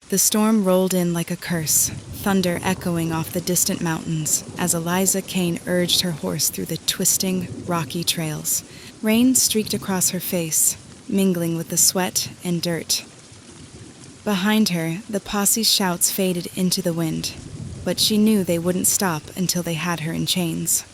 The storm rolled in like a curse, thunder echoing off the distant mountains as Eliza Kane urged her horse through the twisting, rocky trails. Rain streaked across her face, mingling with the sweat and dirt. Behind her, the posse's shouts faded into the wind, but she knew they wouldn't stop until they had her in chains.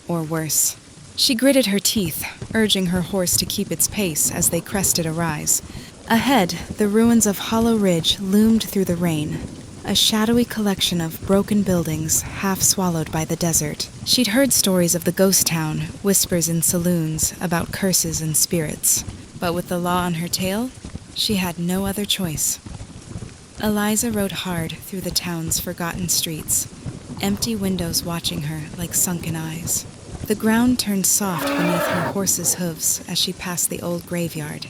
Or worse. She gritted her teeth, urging her horse to keep its pace as they crested a rise. Ahead, the ruins of Hollow Ridge loomed through the rain, a shadowy collection of broken buildings half swallowed by the desert. She'd heard stories of the ghost town, whispers in saloons about curses and spirits. But with the law on her tail, she had no other choice. Eliza rode hard through the town's forgotten streets, empty windows watching her like sunken eyes. The ground turned soft beneath her horse's hooves as she passed the old graveyard,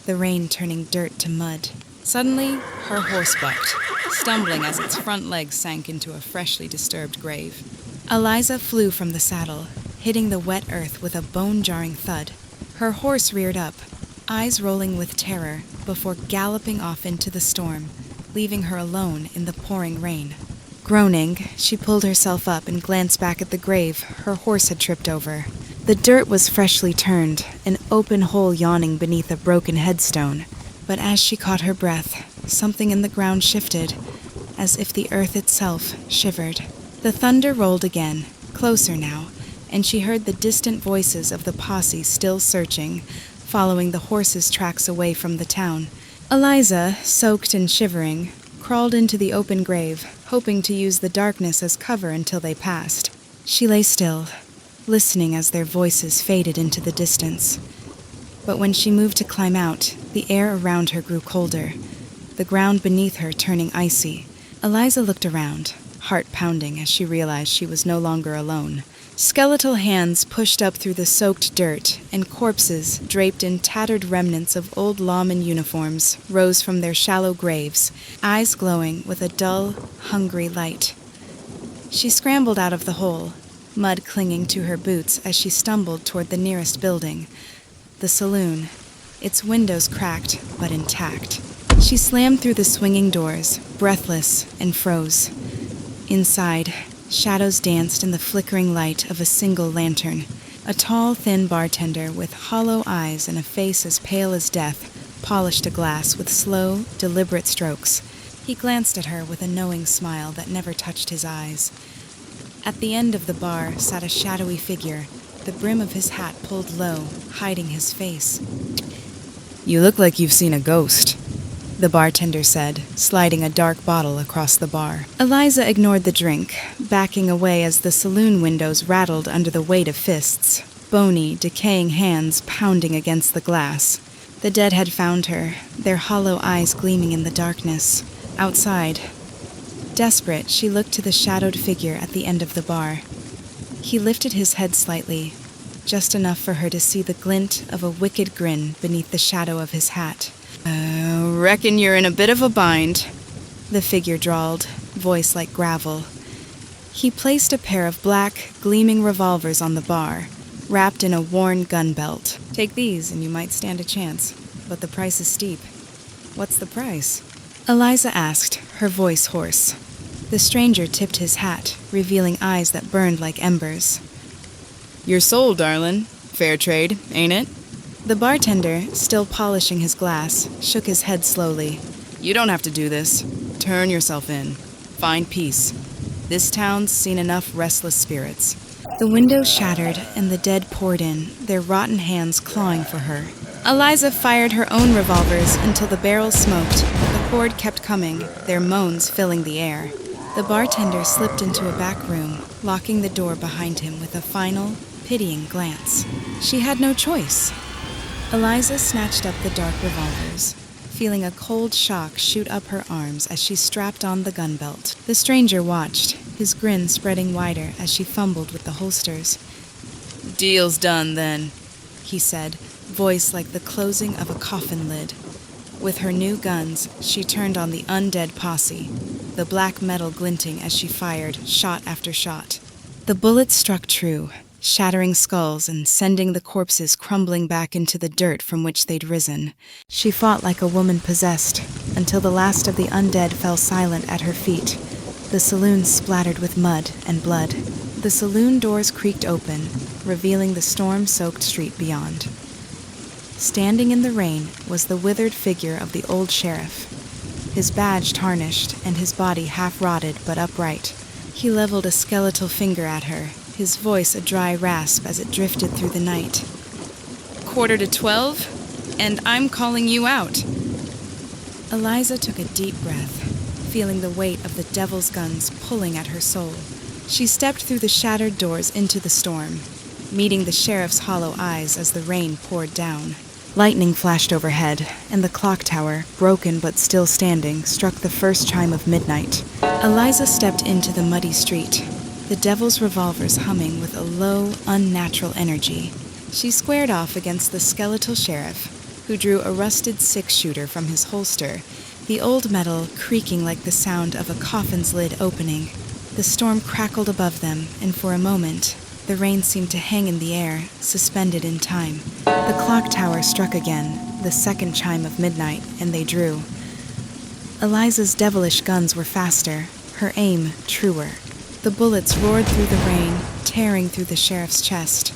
the rain turning dirt to mud. Suddenly, her horse bucked, stumbling as its front legs sank into a freshly disturbed grave. Eliza flew from the saddle, hitting the wet earth with a bone-jarring thud. Her horse reared up, eyes rolling with terror, before galloping off into the storm, leaving her alone in the pouring rain. Groaning, she pulled herself up and glanced back at the grave her horse had tripped over. The dirt was freshly turned, an open hole yawning beneath a broken headstone. But as she caught her breath, something in the ground shifted, as if the earth itself shivered. The thunder rolled again, closer now, and she heard the distant voices of the posse still searching, following the horse's tracks away from the town. Eliza, soaked and shivering, crawled into the open grave, hoping to use the darkness as cover until they passed. She lay still, listening as their voices faded into the distance. But when she moved to climb out, the air around her grew colder, the ground beneath her turning icy. Eliza looked around, heart pounding as she realized she was no longer alone. Skeletal hands pushed up through the soaked dirt, and corpses, draped in tattered remnants of old lawman uniforms, rose from their shallow graves, eyes glowing with a dull, hungry light. She scrambled out of the hole, mud clinging to her boots as she stumbled toward the nearest building, the saloon, its windows cracked but intact. She slammed through the swinging doors, breathless, and froze. Inside, shadows danced in the flickering light of a single lantern. A tall, thin bartender with hollow eyes and a face as pale as death polished a glass with slow, deliberate strokes. He glanced at her with a knowing smile that never touched his eyes. At the end of the bar sat a shadowy figure, the brim of his hat pulled low, hiding his face. "You look like you've seen a ghost," the bartender said, sliding a dark bottle across the bar. Eliza ignored the drink, backing away as the saloon windows rattled under the weight of fists, bony, decaying hands pounding against the glass. The dead had found her, their hollow eyes gleaming in the darkness. Outside, desperate, she looked to the shadowed figure at the end of the bar. He lifted his head slightly, just enough for her to see the glint of a wicked grin beneath the shadow of his hat. Reckon you're in a bit of a bind," the figure drawled, voice like gravel. He placed a pair of black, gleaming revolvers on the bar, wrapped in a worn gun belt. "Take these and you might stand a chance, but the price is steep." "What's the price?" Eliza asked, her voice hoarse. The stranger tipped his hat, revealing eyes that burned like embers. "You're sold, darlin'. Fair trade, ain't it?" The bartender, still polishing his glass, shook his head slowly. "You don't have to do this. Turn yourself in. Find peace. This town's seen enough restless spirits." The window shattered and the dead poured in, their rotten hands clawing for her. Eliza fired her own revolvers until the barrels smoked. The horde kept coming, their moans filling the air. The bartender slipped into a back room, locking the door behind him with a final, pitying glance. She had no choice. Eliza snatched up the dark revolvers, feeling a cold shock shoot up her arms as she strapped on the gun belt. The stranger watched, his grin spreading wider as she fumbled with the holsters. "Deal's done, then," he said, voice like the closing of a coffin lid. With her new guns, she turned on the undead posse, the black metal glinting as she fired shot after shot. The bullets struck true, shattering skulls and sending the corpses crumbling back into the dirt from which they'd risen. She fought like a woman possessed, until the last of the undead fell silent at her feet. The saloon splattered with mud and blood. The saloon doors creaked open, revealing the storm-soaked street beyond. Standing in the rain was the withered figure of the old sheriff, his badge tarnished and his body half-rotted but upright. He leveled a skeletal finger at her, his voice a dry rasp as it drifted through the night. 11:45, and I'm calling you out. Eliza took a deep breath, feeling the weight of the devil's guns pulling at her soul. She stepped through the shattered doors into the storm, meeting the sheriff's hollow eyes as the rain poured down. Lightning flashed overhead, and the clock tower, broken but still standing, struck the first chime of midnight. Eliza stepped into the muddy street, the devil's revolvers humming with a low, unnatural energy. She squared off against the skeletal sheriff, who drew a rusted six-shooter from his holster, the old metal creaking like the sound of a coffin's lid opening. The storm crackled above them, and for a moment, the rain seemed to hang in the air, suspended in time. The clock tower struck again, the second chime of midnight, and they drew. Eliza's devilish guns were faster, her aim truer. The bullets roared through the rain, tearing through the sheriff's chest.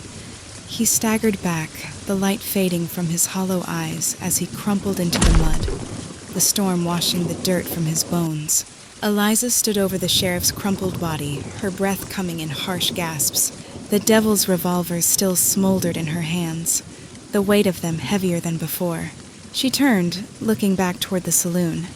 He staggered back, the light fading from his hollow eyes as he crumpled into the mud, the storm washing the dirt from his bones. Eliza stood over the sheriff's crumpled body, her breath coming in harsh gasps. The devil's revolvers still smoldered in her hands, the weight of them heavier than before. She turned, looking back toward the saloon,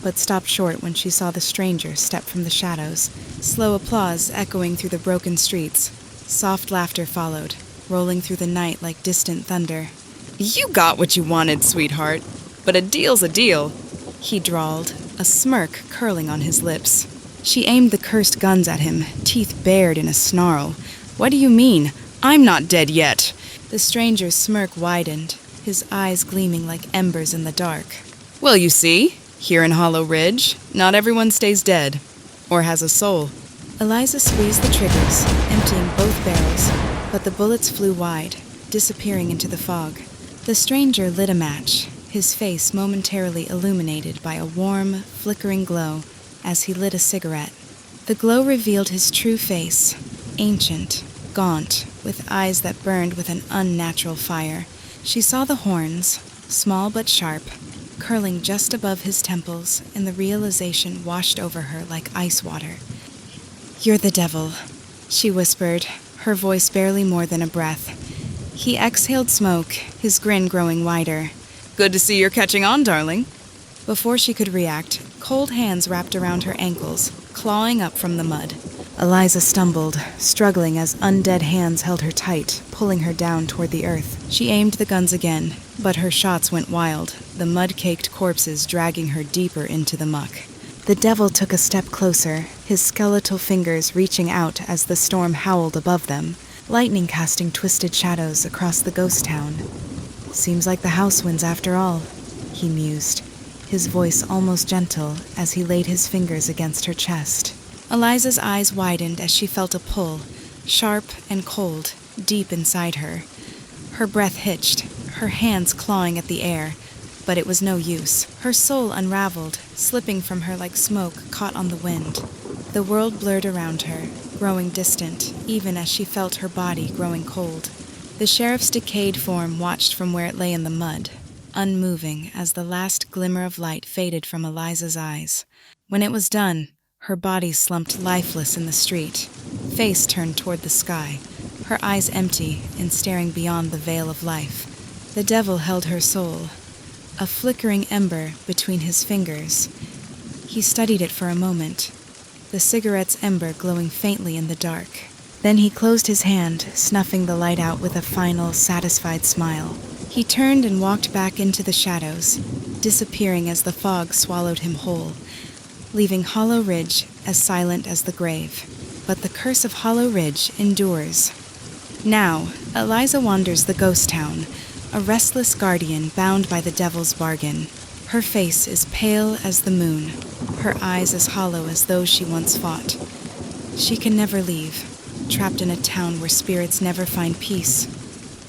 but stopped short when she saw the stranger step from the shadows. Slow applause echoing through the broken streets. Soft laughter followed, rolling through the night like distant thunder. You got what you wanted, sweetheart, but a deal's a deal, he drawled, a smirk curling on his lips. She aimed the cursed guns at him, teeth bared in a snarl. What do you mean? I'm not dead yet. The stranger's smirk widened, his eyes gleaming like embers in the dark. Well, you see, here in Hollow Ridge, not everyone stays dead, or has a soul. Eliza squeezed the triggers, emptying both barrels, but the bullets flew wide, disappearing into the fog. The stranger lit a match, his face momentarily illuminated by a warm, flickering glow as he lit a cigarette. The glow revealed his true face, ancient, gaunt, with eyes that burned with an unnatural fire. She saw the horns, small but sharp, curling just above his temples, and the realization washed over her like ice water. "You're the devil," she whispered, her voice barely more than a breath. He exhaled smoke, his grin growing wider. Good to see you're catching on, darling. Before she could react, cold hands wrapped around her ankles, clawing up from the mud. Eliza stumbled, struggling as undead hands held her tight, pulling her down toward the earth. She aimed the guns again, but her shots went wild, the mud-caked corpses dragging her deeper into the muck. The devil took a step closer, his skeletal fingers reaching out as the storm howled above them, lightning casting twisted shadows across the ghost town. "Seems like the house winds after all," he mused, his voice almost gentle as he laid his fingers against her chest. Eliza's eyes widened as she felt a pull, sharp and cold, deep inside her. Her breath hitched, her hands clawing at the air, but it was no use. Her soul unraveled, slipping from her like smoke caught on the wind. The world blurred around her, growing distant, even as she felt her body growing cold. The sheriff's decayed form watched from where it lay in the mud, unmoving as the last glimmer of light faded from Eliza's eyes. When it was done, her body slumped lifeless in the street, face turned toward the sky, her eyes empty and staring beyond the veil of life. The devil held her soul, a flickering ember between his fingers. He studied it for a moment, the cigarette's ember glowing faintly in the dark. Then he closed his hand, snuffing the light out with a final, satisfied smile. He turned and walked back into the shadows, disappearing as the fog swallowed him whole, leaving Hollow Ridge as silent as the grave. But the curse of Hollow Ridge endures. Now, Eliza wanders the ghost town, a restless guardian bound by the devil's bargain. Her face is pale as the moon, her eyes as hollow as those she once fought. She can never leave. trapped in a town where spirits never find peace,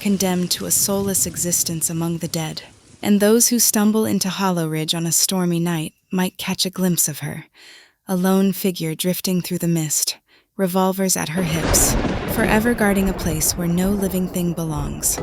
condemned to a soulless existence among the dead. And those who stumble into Hollow Ridge on a stormy night might catch a glimpse of her, a lone figure drifting through the mist, revolvers at her hips, forever guarding a place where no living thing belongs.